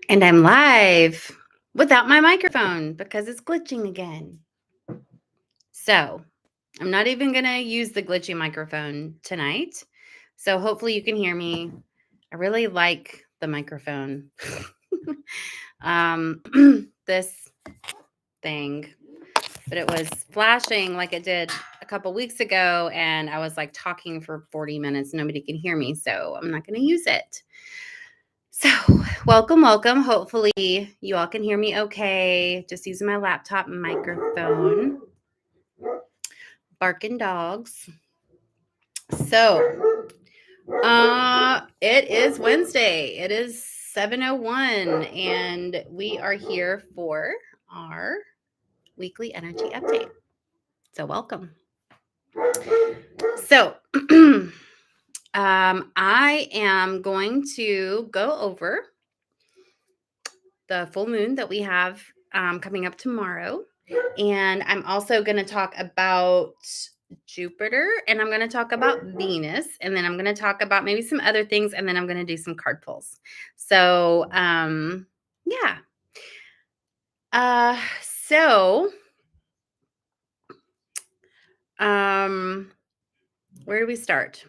And I'm live without my microphone because it's glitching again. So I'm not even going to use the glitchy microphone tonight. So hopefully you can hear me. I really like the microphone. This thing, but it was flashing like it did a couple weeks ago. And I was like talking for 40 minutes. Nobody can hear me. So I'm not going to use it. So, welcome. Hopefully, you all can hear me okay. Just using my laptop microphone. Barking dogs. So, it is Wednesday. It is 7:01, and we are here for our weekly energy update. So, welcome. So, I am going to go over the full moon that we have coming up tomorrow. And I'm also going to talk about Jupiter, and I'm going to talk about Venus, and then I'm going to talk about maybe some other things, and then I'm going to do some card pulls. So, yeah. So, where do we start?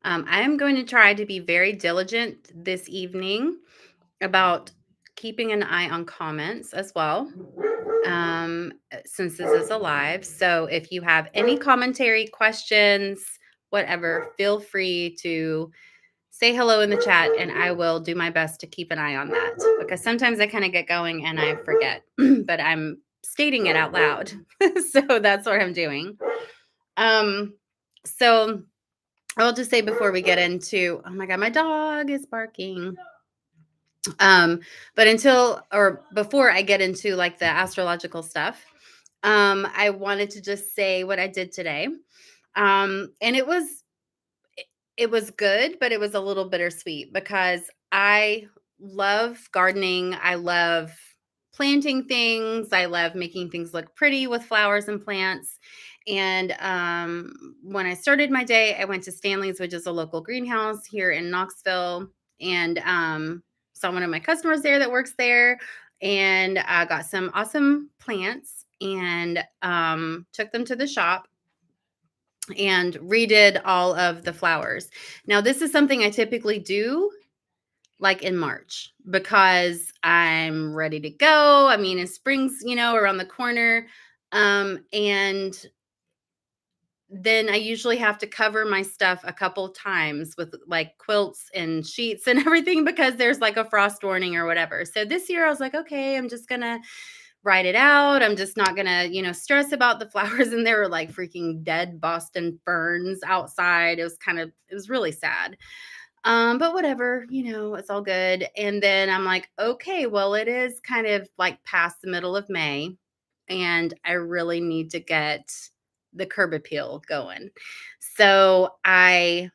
I am going to try to be very diligent this evening about keeping an eye on comments as well, since this is a live. So if you have any commentary, questions, whatever, feel free to say hello in the chat and I will do my best to keep an eye on that, because sometimes I kind of get going and I forget, but I'm stating it out loud. So that's what I'm doing. So I'll just say before we get into, oh my God, my dog is barking. But before I get into like the astrological stuff, I wanted to just say what I did today. And it was good, but it was a little bittersweet because I love gardening. I love planting things. I love making things look pretty with flowers and plants. And when I started my day, I went to Stanley's, which is a local greenhouse here in Knoxville, and saw one of my customers there that works there, and I got some awesome plants and took them to the shop and redid all of the flowers. Now, this is something I typically do like in March because I'm ready to go. I mean, spring's, around the corner. And then I usually have to cover my stuff a couple times with like quilts and sheets and everything because there's like a frost warning or whatever. So this year I was like, okay, I'm just going to write it out. I'm just not going to, stress about the flowers. And there were like freaking dead Boston ferns outside. It was really sad. But whatever, it's all good. And then I'm like, okay, well, it is kind of like past the middle of May, and I really need to get the curb appeal going. So I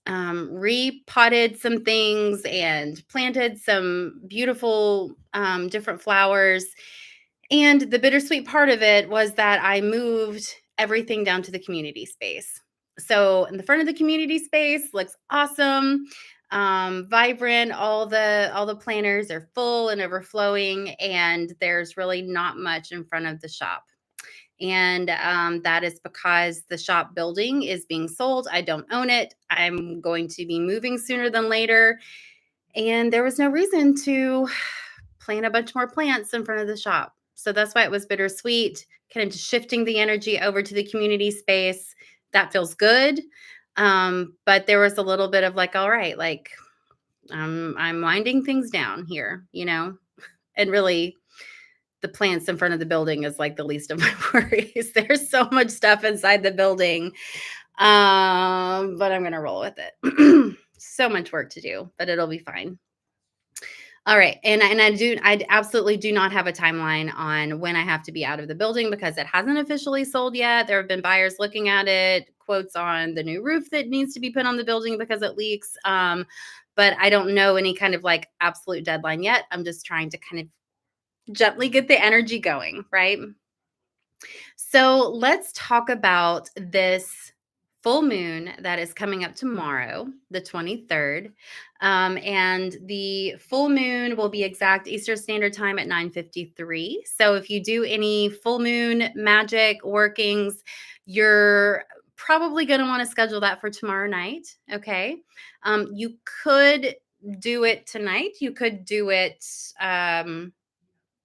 repotted some things and planted some beautiful different flowers. And the bittersweet part of it was that I moved everything down to the community space. So in the front of the community space looks awesome, vibrant. All the planters are full and overflowing, and there's really not much in front of the shop. And that is because the shop building is being sold. I don't own it. I'm going to be moving sooner than later. And there was no reason to plant a bunch more plants in front of the shop. So that's why it was bittersweet, kind of just shifting the energy over to the community space. That feels good. But there was a little bit of like, all right, like I'm winding things down here, and really the plants in front of the building is like the least of my worries. There's so much stuff inside the building. But I'm going to roll with it. So much work to do, but it'll be fine. All right. And I absolutely do not have a timeline on when I have to be out of the building because it hasn't officially sold yet. There have been buyers looking at it, quotes on the new roof that needs to be put on the building because it leaks. But I don't know any kind of like absolute deadline yet. I'm just trying to kind of gently get the energy going, right? So let's talk about this full moon that is coming up tomorrow, the 23rd. And the full moon will be exact Eastern Standard Time at 9:53. So if you do any full moon magic workings, you're probably going to want to schedule that for tomorrow night. Okay. You could do it tonight. You could do it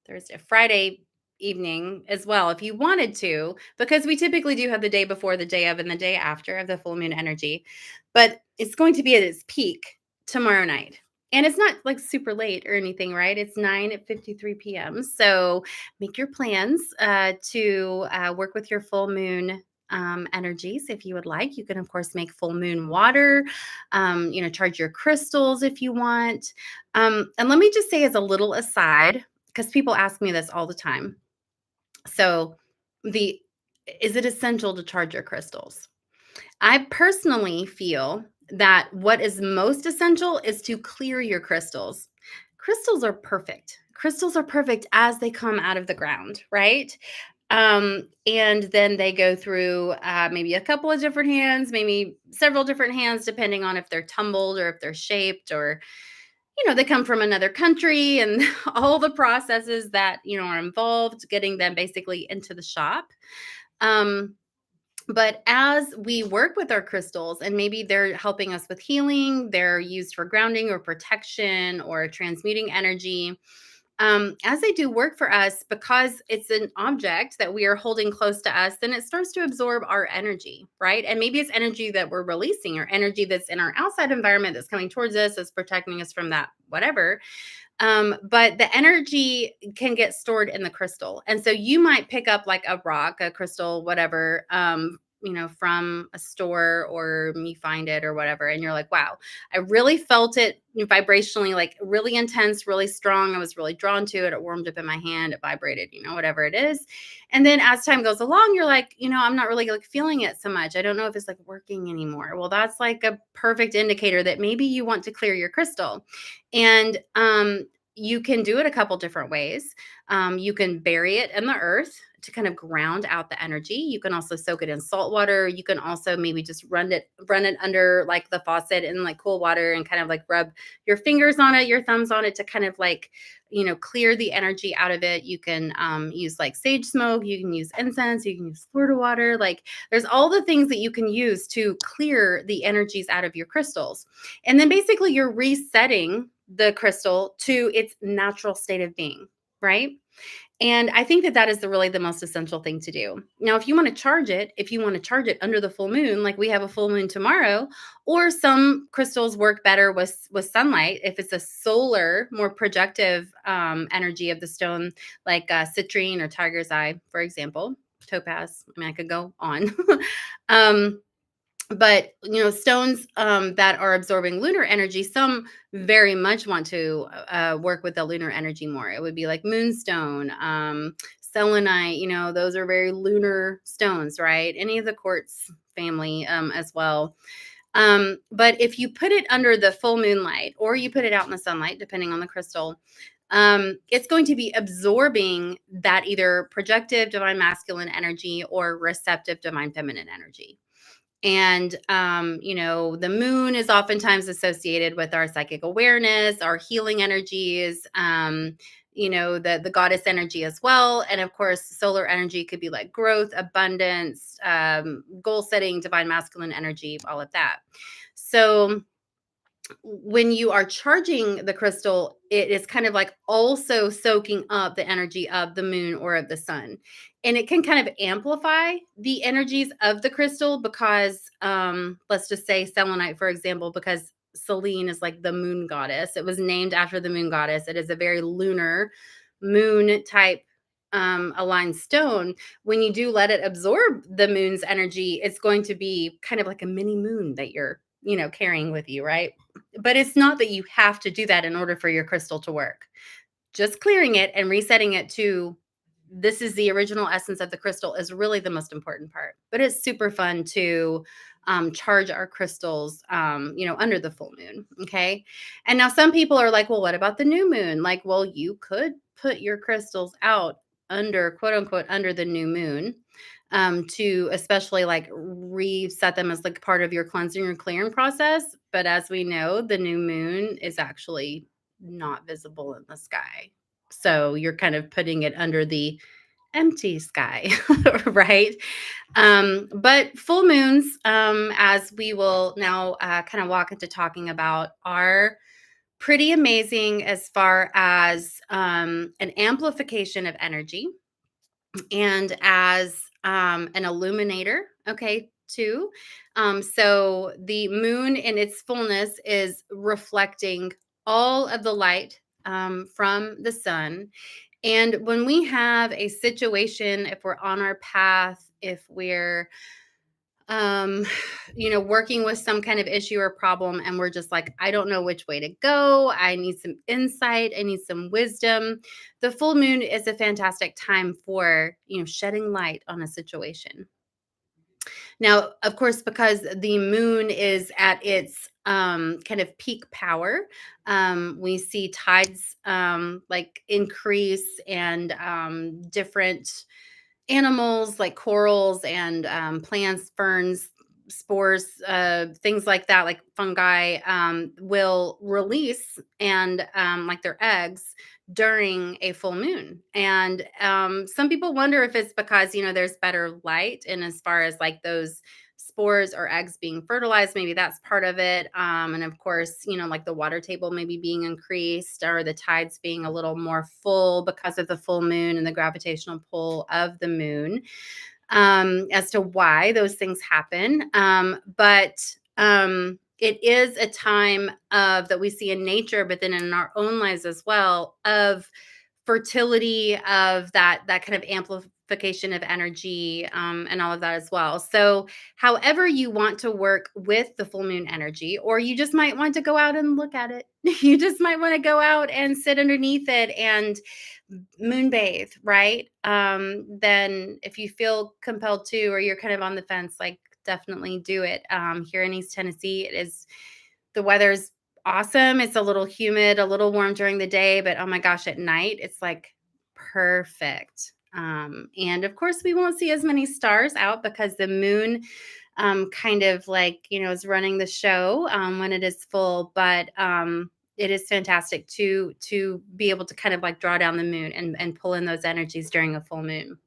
Thursday, Friday evening as well if you wanted to, because we typically do have the day before, the day of, and the day after of the full moon energy. But it's going to be at its peak tomorrow night. And it's not like super late or anything, right? It's 9:53 p.m. So make your plans to work with your full moon energies if you would like. You can, of course, make full moon water, charge your crystals if you want. And let me just say, as a little aside, because people ask me this all the time. So, the is it essential to charge your crystals? I personally feel that what is most essential is to clear your crystals. Crystals are perfect. Crystals are perfect as they come out of the ground, right? And then they go through maybe a couple of different hands, maybe several different hands, depending on if they're tumbled or if they're shaped, or they come from another country, and all the processes that, are involved getting them basically into the shop. Um, but as we work with our crystals, and maybe they're helping us with healing, they're used for grounding or protection or transmuting energy. As they do work for us, because it's an object that we are holding close to us, then it starts to absorb our energy, right? And maybe it's energy that we're releasing, or energy that's in our outside environment that's coming towards us, that's protecting us from that, whatever. But the energy can get stored in the crystal. And so you might pick up like a rock, a crystal, whatever, from a store, or you find it or whatever. And you're like, wow, I really felt it vibrationally, like really intense, really strong. I was really drawn to it. It warmed up in my hand. It vibrated, whatever it is. And then as time goes along, you're like, I'm not really like feeling it so much. I don't know if it's like working anymore. Well, that's like a perfect indicator that maybe you want to clear your crystal. And you can do it a couple different ways. You can bury it in the earth to kind of ground out the energy. You can also soak it in salt water. You can also maybe just run it under like the faucet in like cool water, and kind of like rub your fingers on it, your thumbs on it, to kind of like, clear the energy out of it. You can use like sage smoke. You can use incense. You can use Florida water. Like, there's all the things that you can use to clear the energies out of your crystals. And then basically you're resetting the crystal to its natural state of being, right? And I think that that is really the most essential thing to do. Now, if you want to charge it, under the full moon, like we have a full moon tomorrow, or some crystals work better with sunlight. If it's a solar, more projective energy of the stone, like citrine or tiger's eye, for example, topaz. I mean, I could go on. um, but stones that are absorbing lunar energy, some very much want to work with the lunar energy more. It would be like moonstone, selenite. Those are very lunar stones, right? Any of the quartz family as well. But if you put it under the full moonlight, or you put it out in the sunlight, depending on the crystal, it's going to be absorbing that either projective divine masculine energy or receptive divine feminine energy. And, the moon is oftentimes associated with our psychic awareness, our healing energies, the goddess energy as well. And of course, solar energy could be like growth, abundance, goal setting, divine masculine energy, all of that. So, when you are charging the crystal, it is kind of like also soaking up the energy of the moon or of the sun. And it can kind of amplify the energies of the crystal, because let's just say selenite, for example, because Selene is like the moon goddess. It was named after the moon goddess. It is a very lunar moon type aligned stone. When you do let it absorb the moon's energy, it's going to be kind of like a mini moon that you're carrying with you, right? But it's not that you have to do that in order for your crystal to work. Just clearing it and resetting it to this is the original essence of the crystal is really the most important part. But it's super fun to charge our crystals, under the full moon. Okay. And now some people are like, well, what about the new moon? Like, well, you could put your crystals out under, quote unquote, under the new moon. to especially like reset them as like part of your cleansing or clearing process. But as we know, the new moon is actually not visible in the sky. So you're kind of putting it under the empty sky, right? But full moons, as we will now kind of walk into talking about, are pretty amazing as far as an amplification of energy and as an illuminator, okay, too. So the moon in its fullness is reflecting all of the light from the sun. And when we have a situation, if we're on our path, if we're um working with some kind of issue or problem and we're just like, I don't know which way to go, I need some insight, I need some wisdom, the full moon is a fantastic time for shedding light on a situation. Now, of course, because the moon is at its kind of peak power, we see tides like increase, and different animals like corals and plants, ferns, spores, things like that, like fungi, will release and like their eggs during a full moon. And some people wonder if it's because, there's better light. And as far as like those spores or eggs being fertilized, maybe that's part of it. And of course, like the water table maybe being increased, or the tides being a little more full because of the full moon and the gravitational pull of the moon, as to why those things happen. But it is a time of that we see in nature, but then in our own lives as well, of fertility, of that kind of amplification of energy, and all of that as well. So however you want to work with the full moon energy, or you just might want to go out and look at it, you just might want to go out and sit underneath it and moon bathe, right? Then if you feel compelled to, or you're kind of on the fence, like definitely do it. Here in East Tennessee, the weather's awesome. It's a little humid, a little warm during the day, but oh my gosh, at night it's like perfect. And of course, we won't see as many stars out because the moon kind of like, is running the show when it is full. But it is fantastic to be able to kind of like draw down the moon and pull in those energies during a full moon.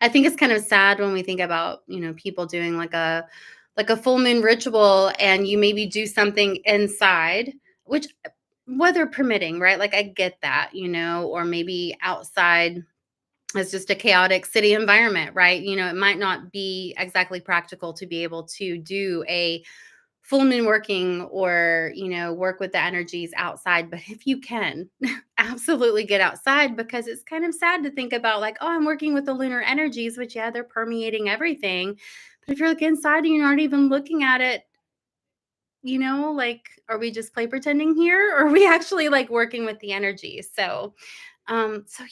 I think it's kind of sad when we think about, people doing like a full moon ritual, and you maybe do something inside, which weather permitting, right? Like I get that, or maybe outside it's just a chaotic city environment, right? It might not be exactly practical to be able to do a full moon working, or work with the energies outside. But if you can, absolutely get outside, because it's kind of sad to think about like, oh, I'm working with the lunar energies, which, yeah, they're permeating everything. But if you're like inside and you're not even looking at it, like, are we just play pretending here, or are we actually like working with the energy? So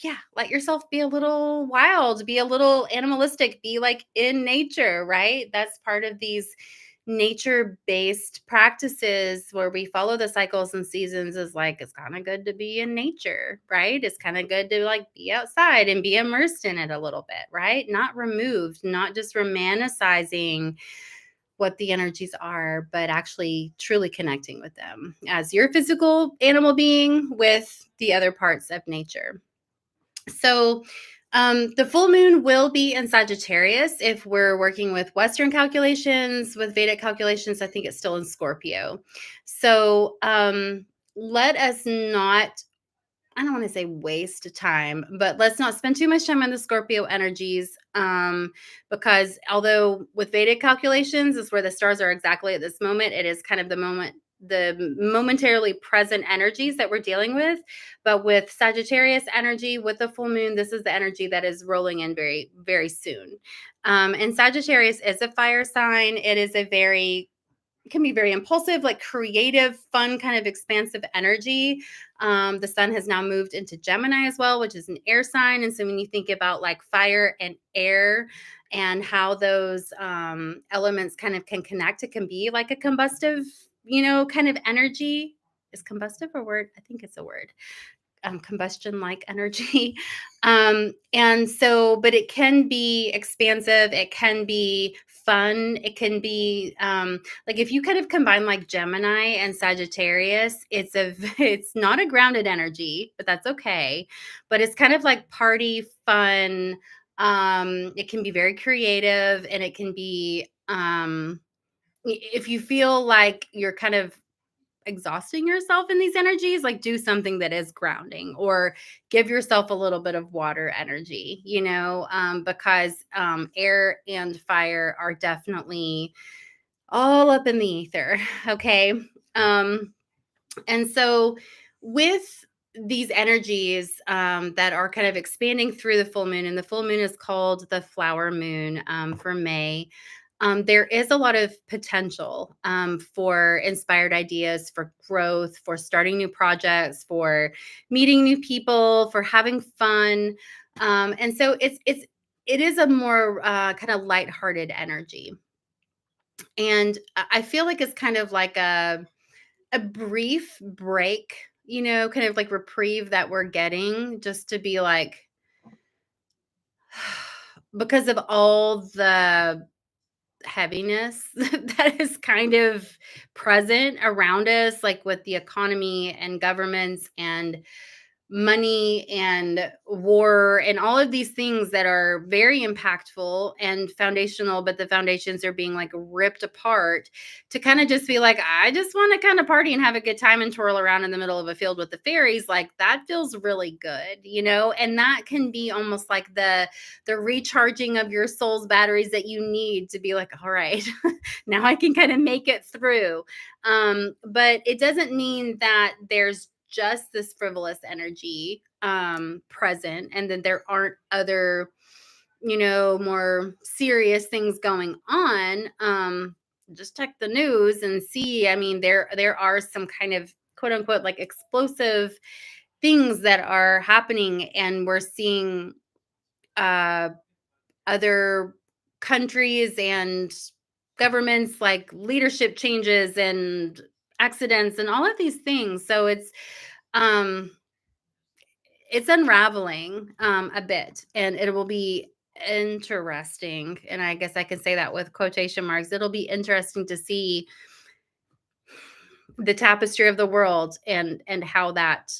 yeah, let yourself be a little wild, be a little animalistic, be like in nature, right? That's part of these nature-based practices where we follow the cycles and seasons. Is like, it's kind of good to be in nature, right? It's kind of good to like be outside and be immersed in it a little bit, right? Not removed, not just romanticizing what the energies are, but actually truly connecting with them as your physical animal being with the other parts of nature. So, the full moon will be in Sagittarius. If we're working with Western calculations, with Vedic calculations, I think it's still in Scorpio. So, let us not, I don't want to say waste time, but let's not spend too much time on the Scorpio energies. Because although with Vedic calculations is where the stars are exactly at this moment, it is kind of the momentarily present energies that we're dealing with. But with Sagittarius energy, with the full moon, this is the energy that is rolling in very, very soon. And Sagittarius is a fire sign. It can be very impulsive, like creative, fun, kind of expansive energy. The sun has now moved into Gemini as well, which is an air sign. And so when you think about like fire and air and how those elements kind of can connect, it can be like a combustive, kind of energy. Is combustive a word? I think it's a word. combustion like energy. And so, but it can be expansive, it can be fun, it can be like if you kind of combine like Gemini and Sagittarius, it's not a grounded energy, but that's okay. But it's kind of like party fun. It can be very creative, and it can be if you feel like you're kind of exhausting yourself in these energies, like do something that is grounding, or give yourself a little bit of water energy, because air and fire are definitely all up in the ether. Okay. Um, and so, with these energies that are kind of expanding through the full moon, and the full moon is called the flower moon for May, there is a lot of potential for inspired ideas, for growth, for starting new projects, for meeting new people, for having fun. And so, it is a more kind of lighthearted energy. And I feel like it's kind of like a brief break, kind of like reprieve that we're getting, just to be like, because of all the heaviness that is kind of present around us, like with the economy and governments and money and war and all of these things that are very impactful and foundational, but the foundations are being like ripped apart, to kind of just be like, I just want to kind of party and have a good time and twirl around in the middle of a field with the fairies. Like that feels really good, and that can be almost like the recharging of your soul's batteries that you need to be like, all right, now I can kind of make it through. But it doesn't mean that there's just this frivolous energy present, and then there aren't other, more serious things going on. Just check the news and see. I mean, there are some kind of quote unquote like explosive things that are happening, and we're seeing uh other countries and governments, like leadership changes and accidents and all of these things. So um it's unraveling a bit, and it will be interesting, and I guess I can say that with quotation marks. It'll be interesting to see the tapestry of the world, and how that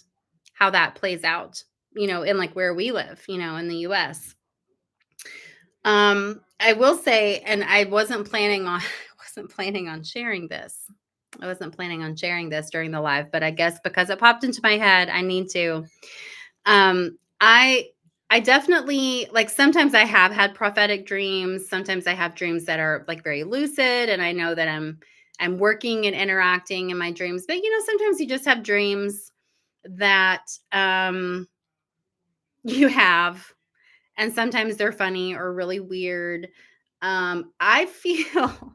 plays out, in like where we live, in the US. I will say, and I wasn't planning on wasn't planning on sharing this. I wasn't planning on sharing this during the live, but I guess because it popped into my head, I need to. I definitely, like, sometimes I have had prophetic dreams. Sometimes I have dreams that are like very lucid, and I know that I'm working and interacting in my dreams. But sometimes you just have dreams that you have, and sometimes they're funny or really weird. I feel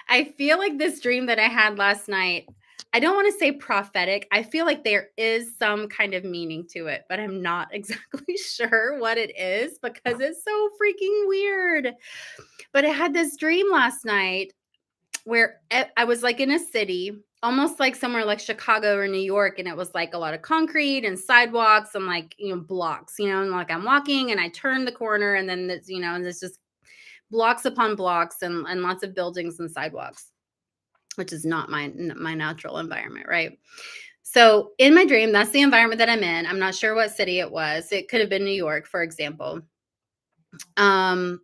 I feel like this dream that I had last night, I don't want to say prophetic. I feel like there is some kind of meaning to it, but I'm not exactly sure what it is because it's so freaking weird. But I had this dream last night where I was like in a city, almost like somewhere like Chicago or New York, and it was like a lot of concrete and sidewalks and like, blocks, and like I'm walking and I turn the corner, and then and there's just blocks upon blocks, and lots of buildings and sidewalks, which is not my natural environment, right? So in my dream, that's the environment that I'm in. I'm not sure what city it was. It could have been New York, for example. Um,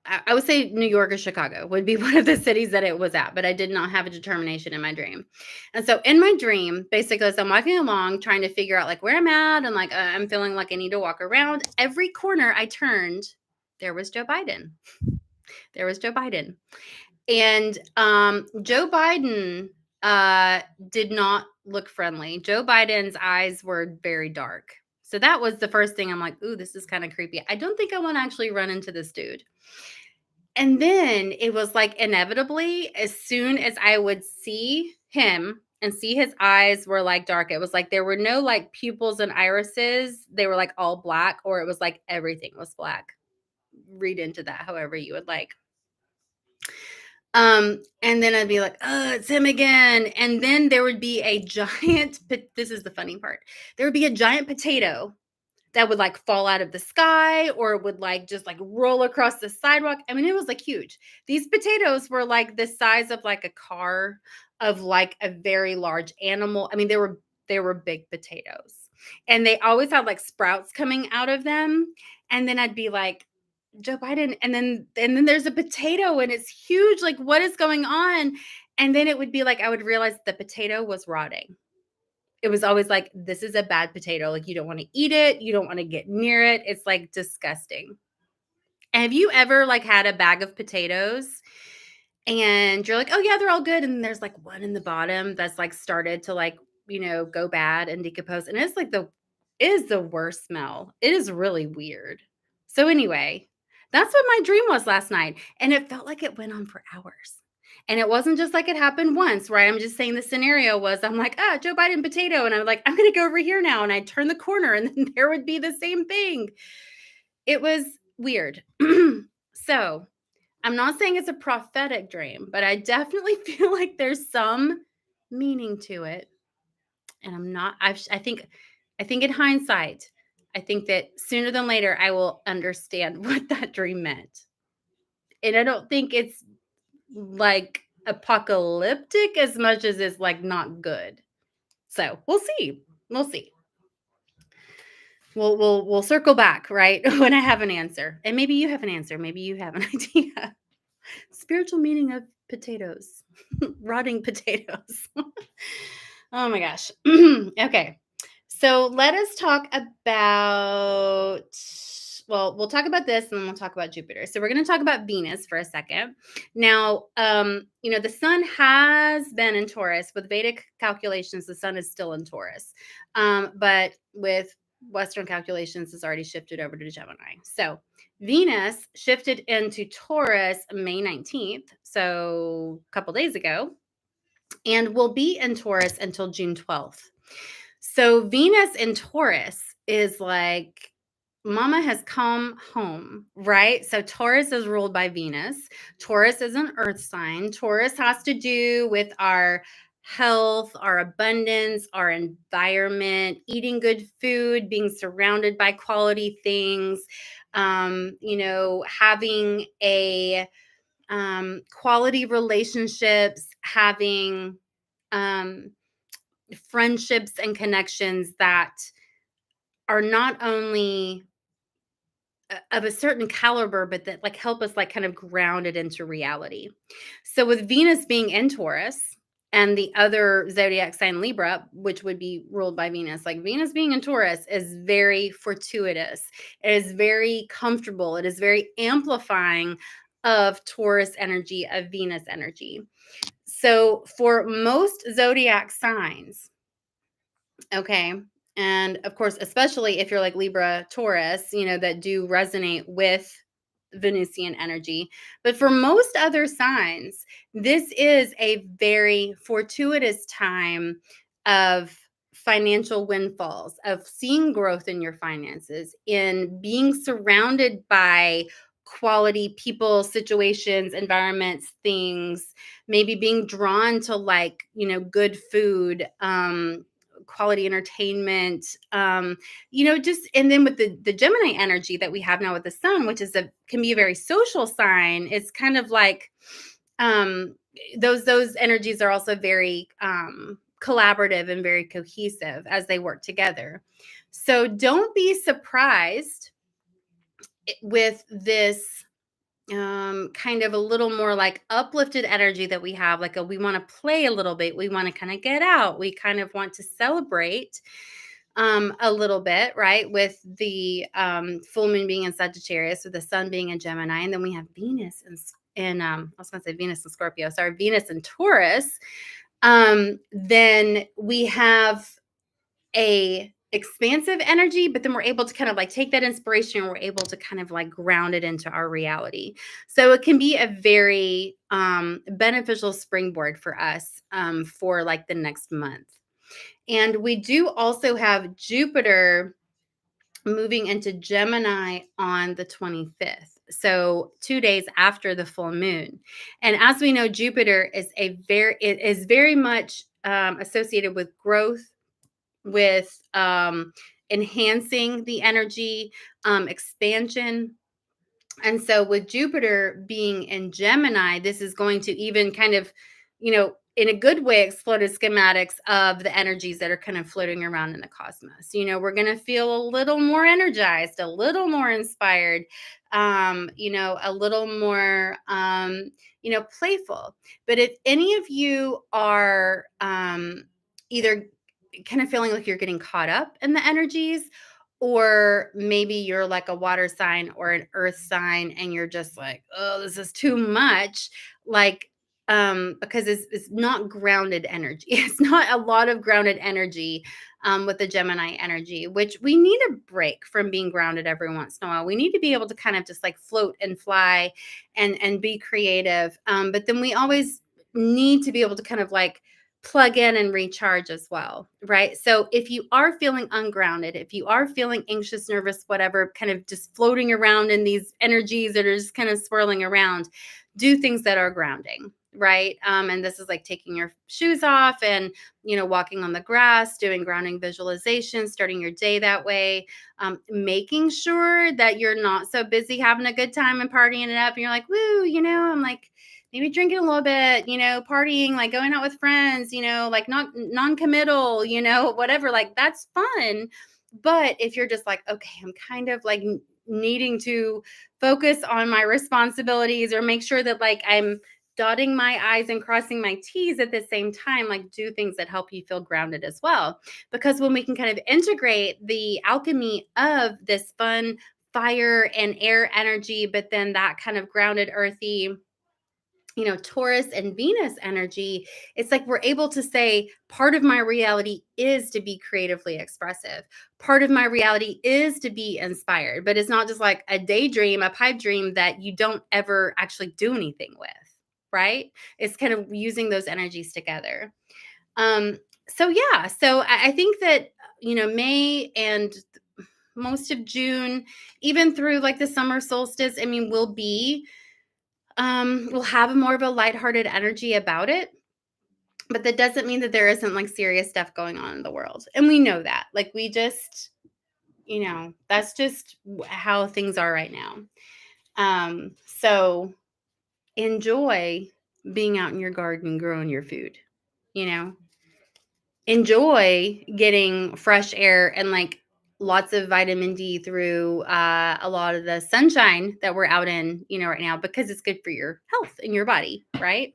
I would say New York or Chicago would be one of the cities that it was at, but I did not have a determination in my dream. And so in my dream, basically, as I'm walking along, trying to figure out like where I'm at, and like I'm feeling like I need to walk around, every corner I turned, there was Joe Biden. There was Joe Biden. And Joe Biden uh, did not look friendly. Joe Biden's eyes were very dark. So that was the first thing. I'm like, ooh, this is kind of creepy. I don't think I want to actually run into this dude. And then it was like inevitably, as soon as I would see him and see his eyes were like dark, it was like there were no like pupils and irises. They were like all black, or it was like everything was black. Read into that however you would like. And then I'd be like, oh, it's him again. And then there would be a giant, this is the funny part. There would be a giant potato that would like fall out of the sky or would like just like roll across the sidewalk. I mean, it was like huge. These potatoes were like the size of like a car of like a very large animal. I mean, they were big potatoes. And they always had like sprouts coming out of them. And then I'd be like, Joe Biden, and then there's a potato and it's huge. Like, what is going on? And then it would be like I would realize the potato was rotting. It was always like, this is a bad potato. Like, you don't want to eat it. You don't want to get near it. It's like disgusting. And have you ever like had a bag of potatoes and you're like, oh yeah, they're all good. And there's like one in the bottom that's like started to like, go bad and decompose. And it's like it is the worst smell. It is really weird. So anyway, that's what my dream was last night. And it felt like it went on for hours. And it wasn't just like it happened once, right? I'm just saying the scenario was I'm like, Joe Biden potato. And I'm like, I'm going to go over here now. And I turn the corner and then there would be the same thing. It was weird. So I'm not saying it's a prophetic dream, but I definitely feel like there's some meaning to it. And I think in hindsight, I think that sooner than later I will understand what that dream meant. And I don't think it's like apocalyptic as much as it's like not good. So we'll see. We'll see. We'll circle back, right? When I have an answer. And maybe you have an answer. Maybe you have an idea. Spiritual meaning of potatoes. Rotting potatoes. Oh my gosh. Okay. So let us talk about, well, we'll talk about this and then we'll talk about Jupiter. So we're going to talk about Venus for a second. Now, the sun has been in Taurus. With Vedic calculations, the sun is still in Taurus. But with Western calculations, it's already shifted over to Gemini. So Venus shifted into Taurus May 19th, so a couple days ago, and will be in Taurus until June 12th. So Venus in Taurus is like, Mama has come home, right? So Taurus is ruled by Venus. Taurus is an earth sign. Taurus has to do with our health, our abundance, our environment, eating good food, being surrounded by quality things, having a quality relationships, having friendships and connections that are not only of a certain caliber, but that like help us like kind of ground it into reality. So with Venus being in Taurus and the other zodiac sign Libra, which would be ruled by Venus, like Venus being in Taurus is very fortuitous. It is very comfortable. It is very amplifying of Taurus energy, of Venus energy. So for most zodiac signs, okay, and of course, especially if you're like Libra, Taurus, that do resonate with Venusian energy. But for most other signs, this is a very fortuitous time of financial windfalls, of seeing growth in your finances, in being surrounded by quality people, situations, environments, things, maybe being drawn to like, good food, quality entertainment, just, and then with the Gemini energy that we have now with the sun, which can be a very social sign. It's kind of like those energies are also very collaborative and very cohesive as they work together. So don't be surprised with this kind of a little more like uplifted energy that we have, like we want to play a little bit, we want to kind of get out, we kind of want to celebrate a little bit, right? With the full moon being in Sagittarius, with the sun being in Gemini, and then we have Venus I was going to say Venus in Scorpio, sorry, Venus in Taurus. Then we have a expansive energy, but then we're able to kind of like take that inspiration and we're able to kind of like ground it into our reality. So it can be a very beneficial springboard for us for like the next month. And we do also have Jupiter moving into Gemini on the 25th. so 2 days after the full moon. And as we know, Jupiter it is very much associated with growth, with enhancing the energy, expansion. And so with Jupiter being in Gemini, this is going to even kind of, in a good way, explode the schematics of the energies that are kind of floating around in the cosmos. We're going to feel a little more energized, a little more inspired, a little more, playful. But if any of you are either kind of feeling like you're getting caught up in the energies, or maybe you're like a water sign or an earth sign and you're just like, oh, this is too much. Like, because it's not grounded energy. It's not a lot of grounded energy with the Gemini energy, which we need a break from being grounded every once in a while. We need to be able to kind of just like float and fly and be creative. But then we always need to be able to kind of like plug in and recharge as well, right? So if you are feeling ungrounded, if you are feeling anxious, nervous, whatever, kind of just floating around in these energies that are just kind of swirling around, do things that are grounding, right? And this is like taking your shoes off and, walking on the grass, doing grounding visualization, starting your day that way, making sure that you're not so busy having a good time and partying it up. And you're like, woo, I'm like, maybe drinking a little bit, partying, like going out with friends, like not non-committal, whatever, like that's fun. But if you're just like, okay, I'm kind of like needing to focus on my responsibilities or make sure that like I'm dotting my I's and crossing my T's at the same time, like do things that help you feel grounded as well. Because when we can kind of integrate the alchemy of this fun fire and air energy, but then that kind of grounded, earthy, Taurus and Venus energy, it's like we're able to say part of my reality is to be creatively expressive. Part of my reality is to be inspired, but it's not just like a daydream, a pipe dream that you don't ever actually do anything with, right? It's kind of using those energies together. So yeah, so I think that, May and most of June, even through like the summer solstice, I mean, we'll have more of a lighthearted energy about it. But that doesn't mean that there isn't like serious stuff going on in the world. And we know that. Like we just, that's just how things are right now. So enjoy being out in your garden growing your food, you know. Enjoy getting fresh air and like lots of vitamin D through a lot of the sunshine that we're out in, right now, because it's good for your health and your body, right?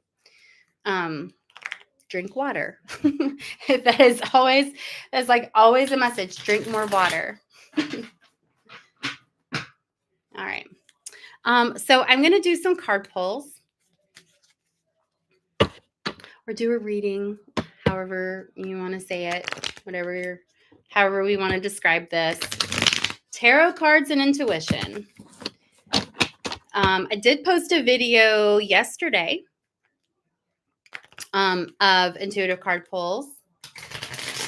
Drink water. That's like always a message. Drink more water. All right. So I'm going to do some card pulls or do a reading, however you want to say it, however we want to describe this. Tarot cards and intuition. I did post a video yesterday of intuitive card pulls.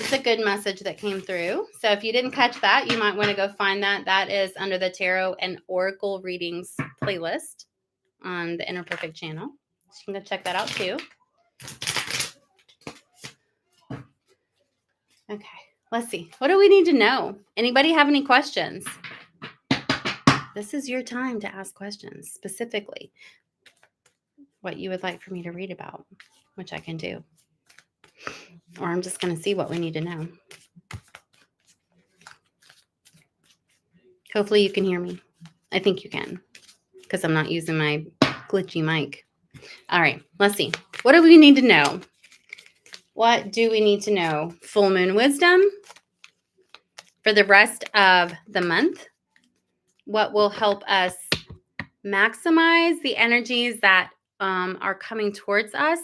It's a good message that came through. So if you didn't catch that, you might want to go find that. That is under the Tarot and Oracle Readings playlist on the Inner Perfect channel. So you can go check that out too. Okay, let's see. What do we need to know? Anybody have any questions? This is your time to ask questions, specifically what you would like for me to read about, which I can do. Or I'm just going to see what we need to know. Hopefully you can hear me. I think you can, because I'm not using my glitchy mic. All right, let's see. What do we need to know? What do we need to know? Full moon wisdom for the rest of the month. What will help us maximize the energies that are coming towards us?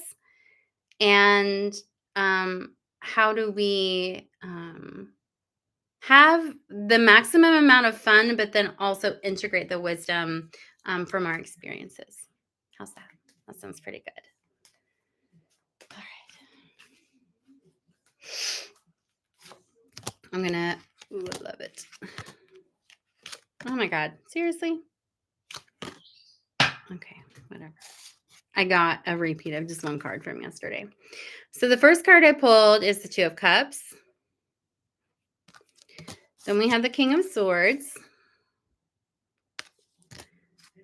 And how do we have the maximum amount of fun, but then also integrate the wisdom from our experiences? How's that? That sounds pretty good. All right. I'm gonna, I love it. Oh my God, seriously? I got a repeat of just one card from yesterday. So the first card I pulled is the Two of Cups. Then we have the King of Swords.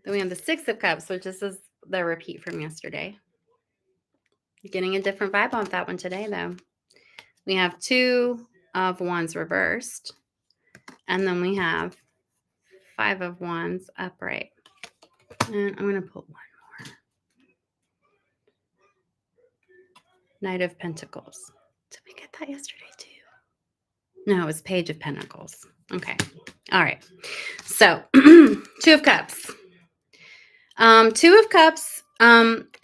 Then we have the Six of Cups, which is the repeat from yesterday. Getting a different vibe on that one today, though. We have Two of Wands reversed. And then we have Five of Wands upright. And I'm going to pull one more. Knight of Pentacles. Did we get that yesterday, too? No, it was Page of Pentacles. Okay. All right. So, Two of Cups. Two of Cups.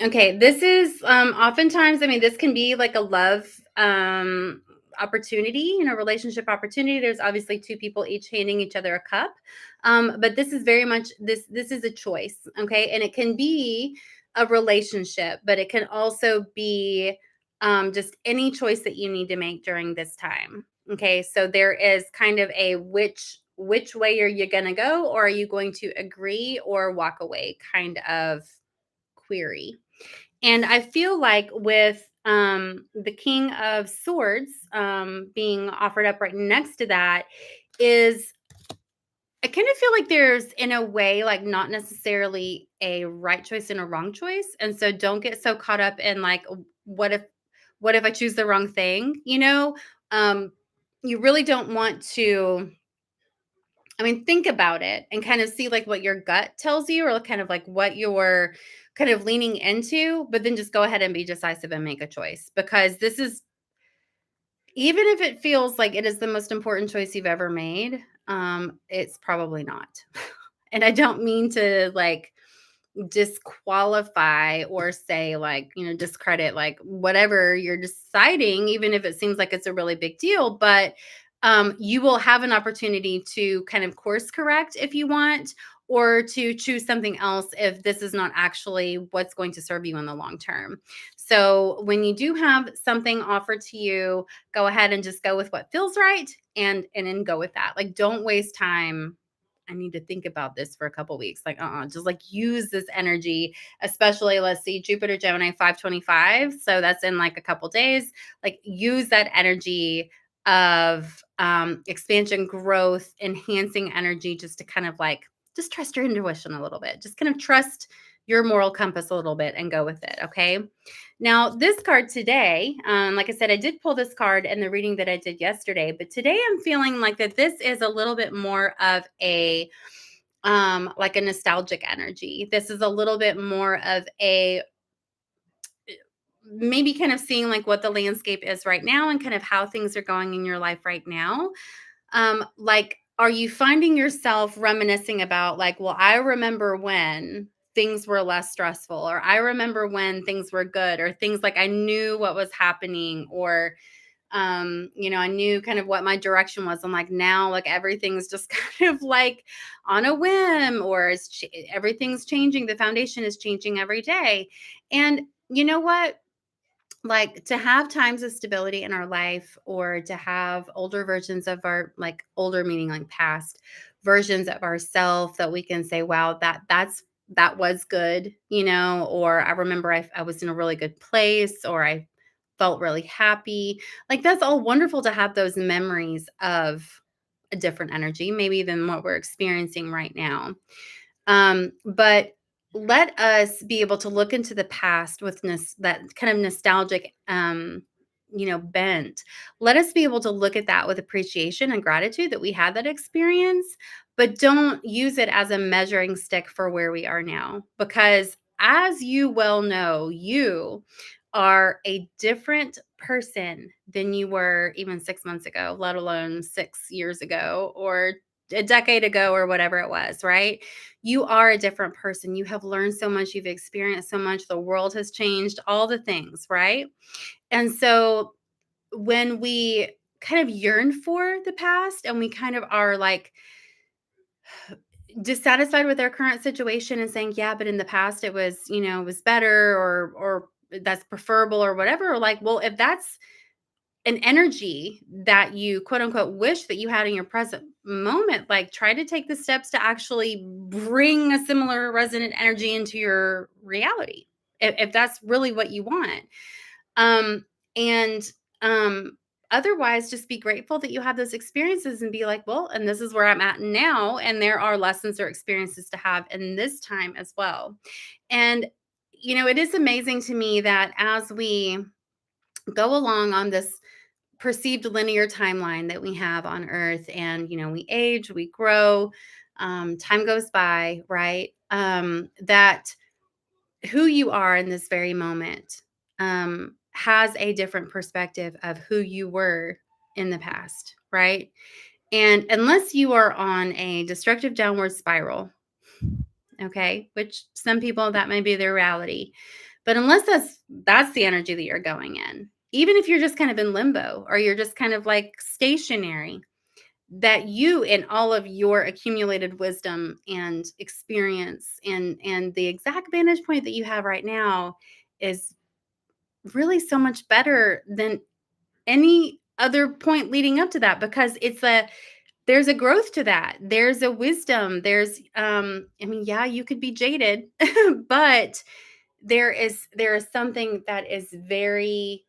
Okay, this is oftentimes, I mean, this can be like a love opportunity, relationship opportunity. There's obviously two people each handing each other a cup. But this is very much this is a choice, okay? And it can be a relationship, but it can also be just any choice that you need to make during this time. Okay, so there is kind of a which way are you going to go, or are you going to agree or walk away kind of query. And I feel like with the King of Swords being offered up right next to that is I kind of feel like there's, in a way, like not necessarily a right choice and a wrong choice. And so don't get so caught up in like, what if I choose the wrong thing? You really don't want to, think about it and kind of see like what your gut tells you, or kind of like what you're kind of leaning into, but then just go ahead and be decisive and make a choice, because this is, even if it feels like it is the most important choice you've ever made, it's probably not. And I don't mean to like disqualify or say like, discredit like whatever you're deciding, even if it seems like it's a really big deal. But you will have an opportunity to kind of course correct if you want, or to choose something else if this is not actually what's going to serve you in the long term. So when you do have something offered to you, go ahead and just go with what feels right, and then go with that. Like, don't waste time. I need to think about this for a couple weeks. Like, just like use this energy, especially, let's see, Jupiter Gemini 525. So that's in like a couple days. Like, use that energy of expansion, growth, enhancing energy, just to kind of like, just trust your intuition a little bit. Just kind of trust your moral compass a little bit and go with it. Okay. Now, this card today, like I said, I did pull this card in the reading that I did yesterday, but today I'm feeling like that this is a little bit more of a like a nostalgic energy. This is a little bit more of a, maybe kind of seeing like what the landscape is right now and kind of how things are going in your life right now. Like, are you finding yourself reminiscing about like, well, I remember when things were less stressful, or I remember when things were good, or things like I knew what was happening, or I knew kind of what my direction was. I'm like, now like everything's just kind of like on a whim, or everything's changing. The foundation is changing every day. And you know what? Like, to have times of stability in our life, or to have older versions of our, like older meaning like past versions of ourself, that we can say, wow, that was good, or I remember I was in a really good place, or I felt really happy. Like, that's all wonderful to have those memories of a different energy, maybe than what we're experiencing right now. But let us be able to look into the past with that kind of nostalgic, bent. Let us be able to look at that with appreciation and gratitude that we had that experience, but don't use it as a measuring stick for where we are now. Because as you well know, you are a different person than you were even 6 months ago, let alone 6 years ago, or a decade ago, or whatever it was, right? You are a different person. You have learned so much. You've experienced so much. The world has changed, all the things, right? And so when we kind of yearn for the past, and we kind of are like dissatisfied with our current situation and saying, yeah, but in the past it was, it was better, or that's preferable, or whatever. Or like, well, if that's an energy that you quote unquote wish that you had in your present moment, like, try to take the steps to actually bring a similar resonant energy into your reality. if that's really what you want. Um, and otherwise, just be grateful that you have those experiences and be like, well, and this is where I'm at now. And there are lessons or experiences to have in this time as well. And, it is amazing to me that as we go along on this perceived linear timeline that we have on earth, and we age, we grow, time goes by, right? That who you are in this very moment has a different perspective of who you were in the past, right? And unless you are on a destructive downward spiral, okay, which some people, that may be their reality, but unless that's the energy that you're going in, even if you're just kind of in limbo or you're just kind of like stationary, that you, in all of your accumulated wisdom and experience and the exact vantage point that you have right now is really so much better than any other point leading up to that, because there's a growth to that. There's a wisdom. There's I mean, yeah, you could be jaded, but there is something that is very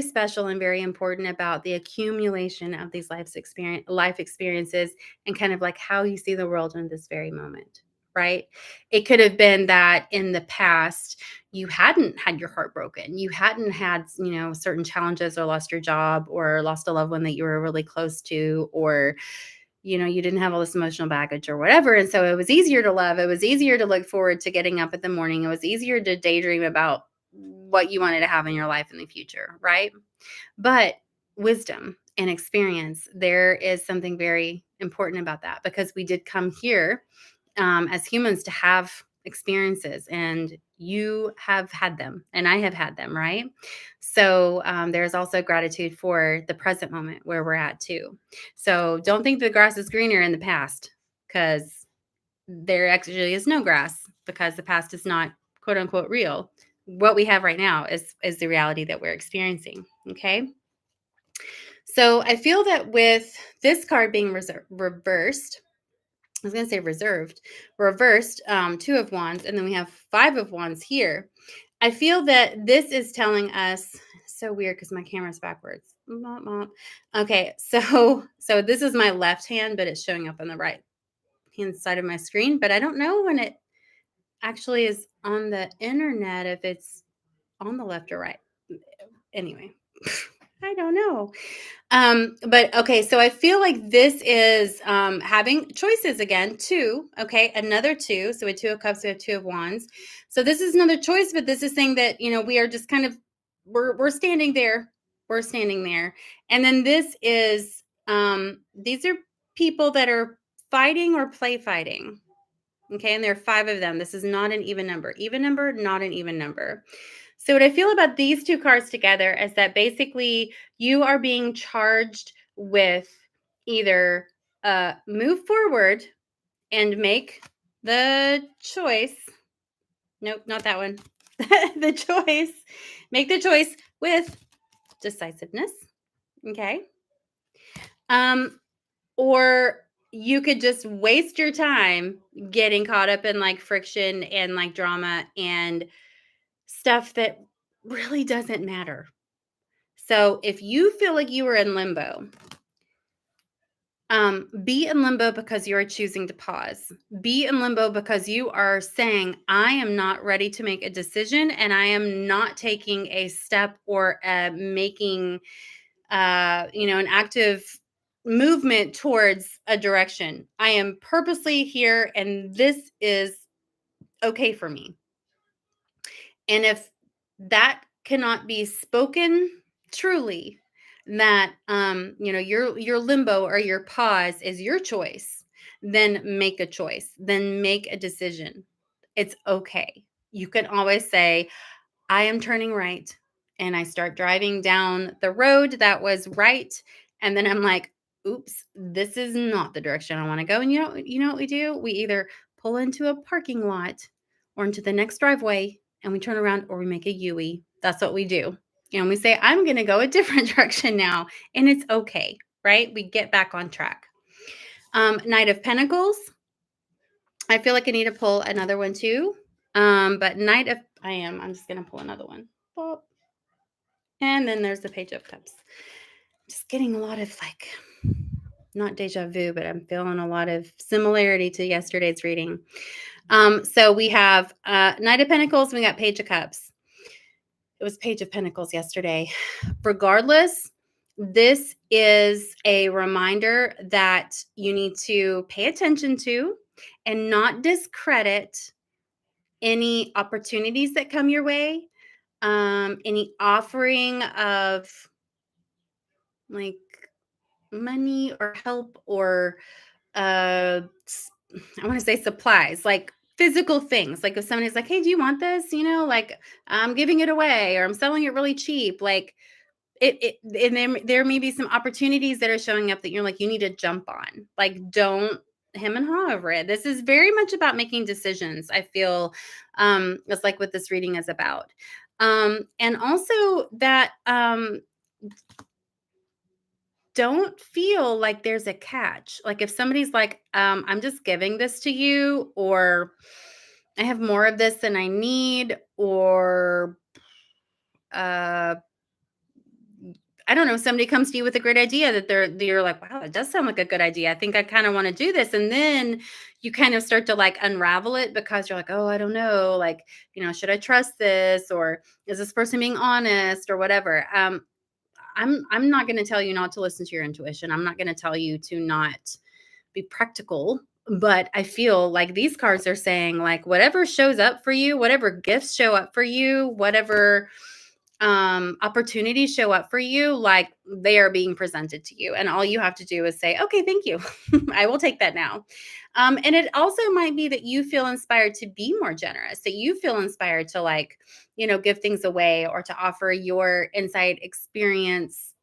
special and very important about the accumulation of these life experiences, and kind of like how you see the world in this very moment, right? It could have been that in the past you hadn't had your heart broken, you hadn't had certain challenges, or lost your job, or lost a loved one that you were really close to, or you didn't have all this emotional baggage or whatever. And so it was easier to love. It was easier to look forward to getting up in the morning. It was easier to daydream about what you wanted to have in your life in the future, right? But wisdom and experience, there is something very important about that, because we did come here as humans to have experiences, and you have had them and I have had them, right? So there's also gratitude for the present moment where we're at too. So don't think the grass is greener in the past, because there actually is no grass, because the past is not quote unquote real. What we have right now is the reality that we're experiencing. Okay. So I feel that with this card being reversed, I was going to say reversed, 2 of Wands, and then we have 5 of Wands here. I feel that this is telling us, so weird because my camera's backwards. Okay, so this is my left hand, but it's showing up on the right hand side of my screen. But I don't know when it actually is on the internet, if it's on the left or right. Anyway, I don't know. But okay, so I feel like this is having choices again, two. Okay, another two. So with 2 of Cups, we have 2 of Wands. So this is another choice, but this is saying that we are just kind of we're standing there. We're standing there. And then this is these are people that are fighting or play fighting. Okay, and there are 5 of them. This is not an even number. Even number, not an even number. So what I feel about these 2 cards together is that basically you are being charged with either move forward and make the choice. Nope, not that one. The choice. Make the choice with decisiveness. Okay. Or you could just waste your time getting caught up in like friction and like drama and stuff that really doesn't matter. So if you feel like you are in limbo, be in limbo because you are choosing to pause. Be in limbo because you are saying, I am not ready to make a decision, and I am not taking a step or making, an active movement towards a direction. I am purposely here, and this is okay for me. And if that cannot be spoken truly, that your limbo or your pause is your choice, then make a choice. Then make a decision. It's okay. You can always say, I am turning right. And I start driving down the road that was right. And then I'm like, oops, this is not the direction I want to go. And you know what we do? We either pull into a parking lot or into the next driveway, and we turn around, or we make a U-E. That's what we do. And we say, I'm going to go a different direction now. And it's okay, right? We get back on track. Knight of Pentacles. I feel like I need to pull another one too. But I'm just going to pull another one. Pop. And then there's the Page of Cups. Just getting a lot of not deja vu, but I'm feeling a lot of similarity to yesterday's reading. So we have Knight of Pentacles, we got Page of Cups. It was Page of Pentacles yesterday. Regardless, this is a reminder that you need to pay attention to and not discredit any opportunities that come your way, any offering of like money or help or I want to say supplies, like physical things. Like if somebody's like, "Hey, do you want this?" Like I'm giving it away or I'm selling it really cheap. Like and there may be some opportunities that are showing up that you're like, you need to jump on. Like, don't hem and haw over it. This is very much about making decisions. I feel it's like what this reading is about. And also that don't feel like there's a catch. Like if somebody's like, I'm just giving this to you, or I have more of this than I need, or uh I don't know, somebody comes to you with a great idea that you're like, wow, it does sound like a good idea. I think I kind of want to do this. And then you kind of start to like unravel it because you're like, oh, I don't know. Like, should I trust this? Or is this person being honest or whatever? I'm not going to tell you not to listen to your intuition. I'm not going to tell you to not be practical. But I feel like these cards are saying like whatever shows up for you, whatever gifts show up for you, whatever opportunities show up for you, like they are being presented to you. And all you have to do is say, okay, thank you. I will take that now. And it also might be that you feel inspired to be more generous, that you feel inspired to give things away or to offer your insight, experience,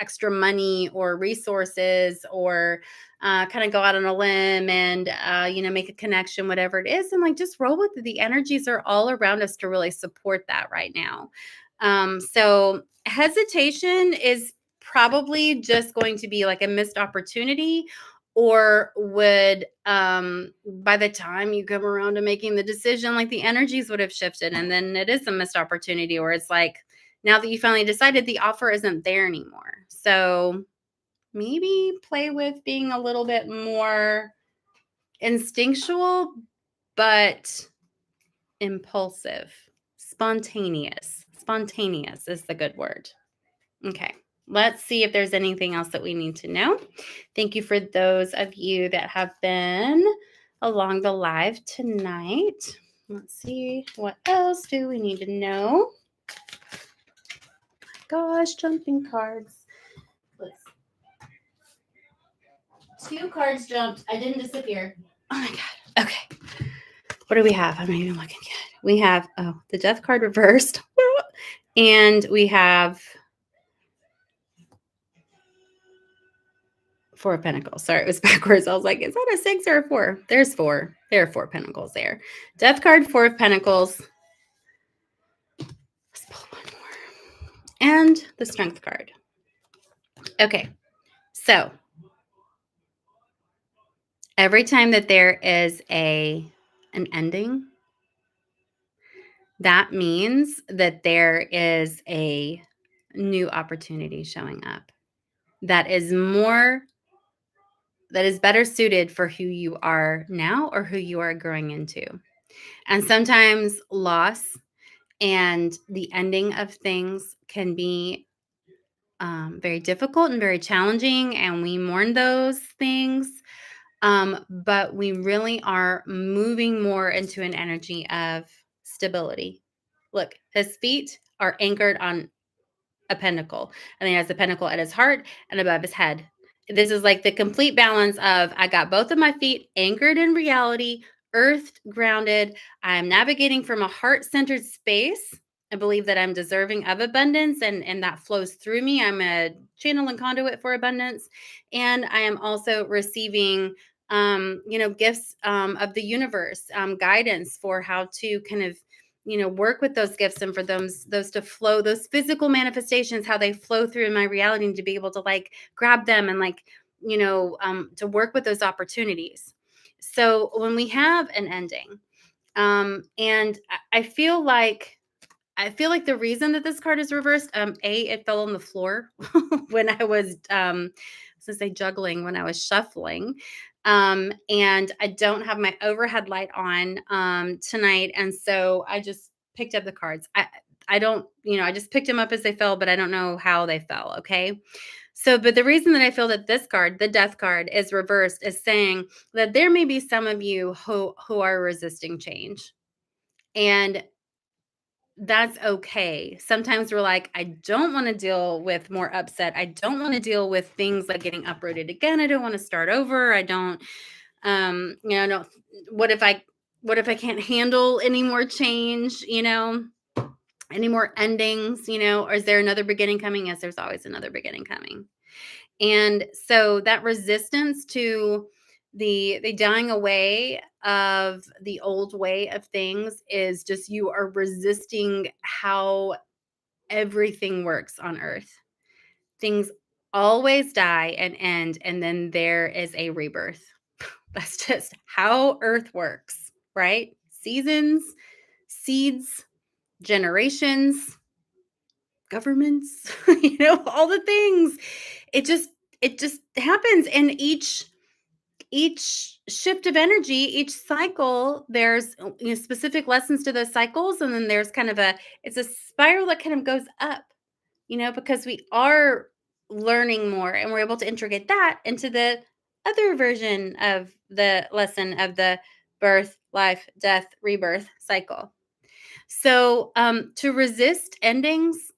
extra money or resources, or kind of go out on a limb and make a connection, whatever it is, and like just roll with it. The energies are all around us to really support that right now. So hesitation is probably just going to be like a missed opportunity, or would by the time you come around to making the decision, like the energies would have shifted, and then it is a missed opportunity, or it's like now that you finally decided, the offer isn't there anymore. So maybe play with being a little bit more instinctual, but impulsive, spontaneous. Spontaneous is the good word. Okay, let's see if there's anything else that we need to know. Thank you for those of you that have been along the live tonight. Let's see, what else do we need to know? Gosh, jumping cards. Two cards jumped. I didn't disappear. Oh my God. Okay. What do we have? I'm not even looking yet. We have, the death card reversed. And we have Four of Pentacles. Sorry, it was backwards. I was like, is that a 6 or a 4? There's 4. There are 4 pentacles there. Death card, 4 of Pentacles. Let's pull one more. And the Strength card. Okay. So every time that there is an ending, that means that there is a new opportunity showing up that is better suited for who you are now or who you are growing into. And sometimes loss and the ending of things can be very difficult and very challenging, and we mourn those things. But we really are moving more into an energy of stability. Look, his feet are anchored on a pentacle, and he has the pentacle at his heart and above his head. This is like the complete balance of I got both of my feet anchored in reality, earth grounded. I'm navigating from a heart-centered space. I believe that I'm deserving of abundance, and that flows through me. I'm a channel and conduit for abundance. And I am also receiving gifts of the universe, guidance for how to kind of work with those gifts, and for those to flow, those physical manifestations, how they flow through in my reality, and to be able to like grab them and like to work with those opportunities. So when we have an ending, And I feel like the reason that this card is reversed, it fell on the floor when I was, to say juggling when I was shuffling. And I don't have my overhead light on tonight, and so I just picked up the cards. I don't, I just picked them up as they fell, but I don't know how they fell. Okay. So, but the reason that I feel that this card, the death card, is reversed is saying that there may be some of you who are resisting change. And that's okay. Sometimes we're like, I don't want to deal with more upset. I don't want to deal with things like getting uprooted again. I don't want to start over. I don't, I don't, what if I, what if I can't handle any more change, any more endings, or is there another beginning coming? Yes, there's always another beginning coming. And so that resistance to the dying away of the old way of things is just, you are resisting how everything works on earth. Things always die and end, and then there is a rebirth. That's just how earth works, right? Seasons, seeds, generations, governments, all the things. It just happens, and each shift of energy, each cycle, there's specific lessons to those cycles, and then there's kind of it's a spiral that kind of goes up, because we are learning more, and we're able to integrate that into the other version of the lesson of the birth, life, death, rebirth cycle. So, to resist endings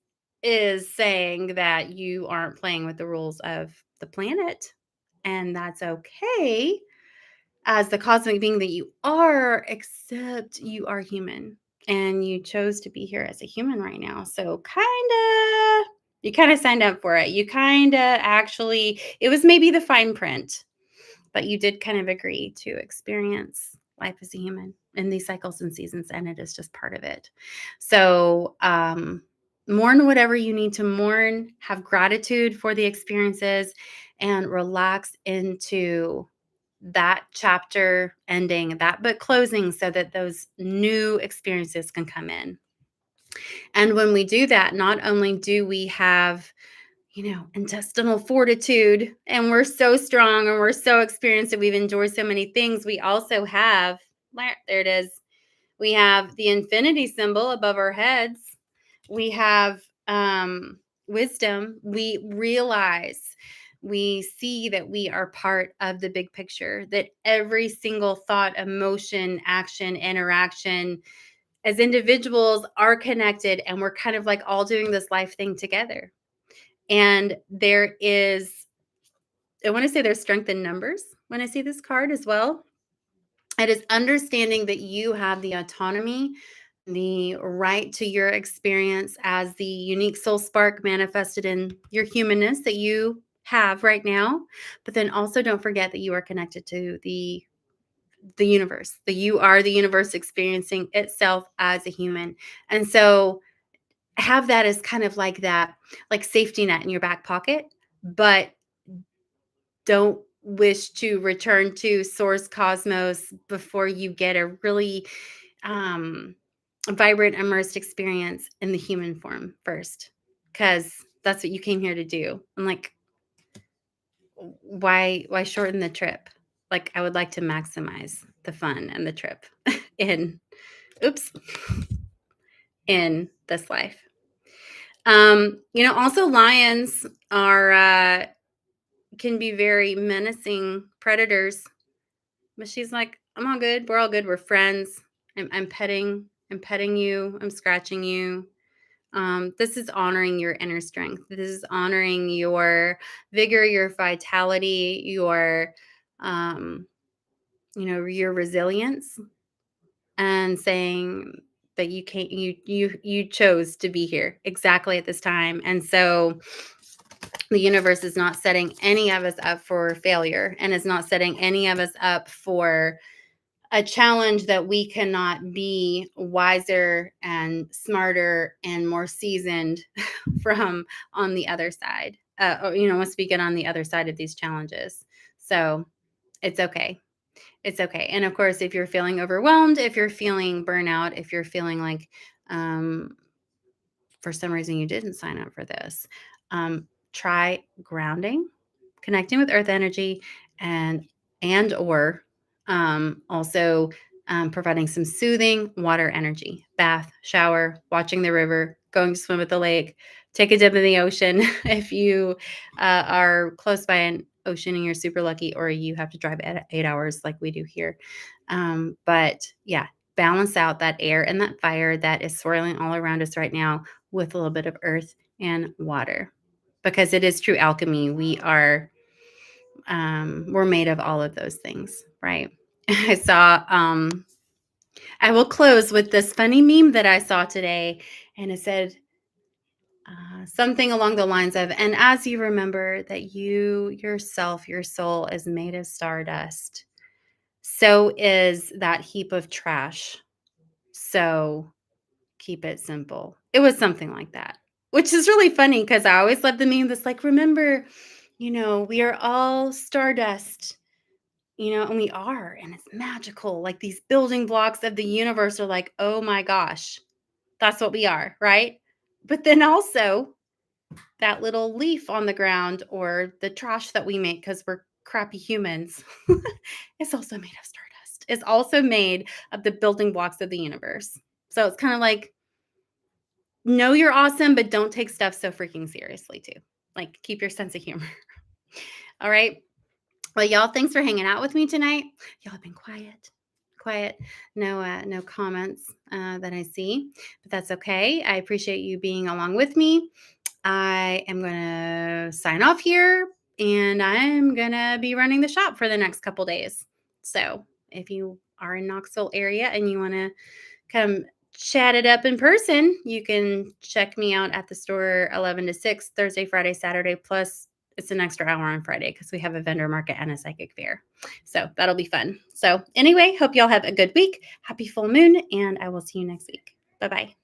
is saying that you aren't playing with the rules of the planet, and that's okay as the cosmic being that you are, except you are human and you chose to be here as a human right now. So, you kind of signed up for it. You kind of actually, it was maybe the fine print, but you did kind of agree to experience life as a human in these cycles and seasons, and it is just part of it. So, mourn whatever you need to mourn, have gratitude for the experiences, and relax into that chapter ending, that book closing, so that those new experiences can come in. And when we do that, not only do we have intestinal fortitude, and we're so strong and we're so experienced and we've endured so many things, we also have, there it is, we have the infinity symbol above our heads. We have wisdom. We realize, we see that we are part of the big picture, that every single thought, emotion, action, interaction as individuals are connected, and we're kind of like all doing this life thing together. And there is, I want to say there's strength in numbers when I see this card as well. It is understanding that you have the autonomy, the right to your experience as the unique soul spark manifested in your humanness that you have right now. But then also don't forget that you are connected to the universe, that you are the universe experiencing itself as a human. And so have that as kind of like that, like safety net in your back pocket, but don't wish to return to source cosmos before you get a really vibrant, immersed experience in the human form first, because that's what you came here to do. I'm like, why shorten the trip? Like, I would like to maximize the fun and the trip in oops in this life. Also lions are can be very menacing predators. But she's like, I'm all good. We're all good. We're friends. I'm petting you. I'm scratching you. This is honoring your inner strength. This is honoring your vigor, your vitality, um, your resilience, and saying that you can't, you chose to be here exactly at this time. And so the universe is not setting any of us up for failure, and is not setting any of us up for a challenge that we cannot be wiser and smarter and more seasoned from on the other side, once we get on the other side of these challenges. So it's okay. It's okay. And of course, if you're feeling overwhelmed, if you're feeling burnout, if you're feeling like um, for some reason you didn't sign up for this, try grounding, connecting with earth energy, and or also providing some soothing water energy, bath, shower, watching the river, going to swim at the lake, take a dip in the ocean if you are close by an ocean and you're super lucky, or you have to drive 8 hours like we do here. But yeah, balance out that air and that fire that is swirling all around us right now with a little bit of earth and water, because it is true alchemy. We're made of all of those things, right? I saw I will close with this funny meme that I saw today, and it said something along the lines of, and as you remember that you yourself, your soul is made of stardust, so is that heap of trash. So keep it simple. It was something like that, which is really funny because I always love the meme that's like, remember, we are all stardust, and we are, and it's magical. Like these building blocks of the universe are like, oh my gosh, that's what we are, right? But then also that little leaf on the ground or the trash that we make because we're crappy humans is also made of stardust. It's also made of the building blocks of the universe. So it's kind of like, know you're awesome, but don't take stuff so freaking seriously too. Like keep your sense of humor. All right. Well, y'all, thanks for hanging out with me tonight. Y'all have been quiet. No comments that I see, but that's okay. I appreciate you being along with me. I am going to sign off here, and I'm going to be running the shop for the next couple days. So if you are in Knoxville area and you want to come chat it up in person, you can check me out at the store 11 to 6, Thursday, Friday, Saturday, plus it's an extra hour on Friday because we have a vendor market and a psychic fair. So that'll be fun. So anyway, hope y'all have a good week. Happy full moon, and I will see you next week. Bye-bye.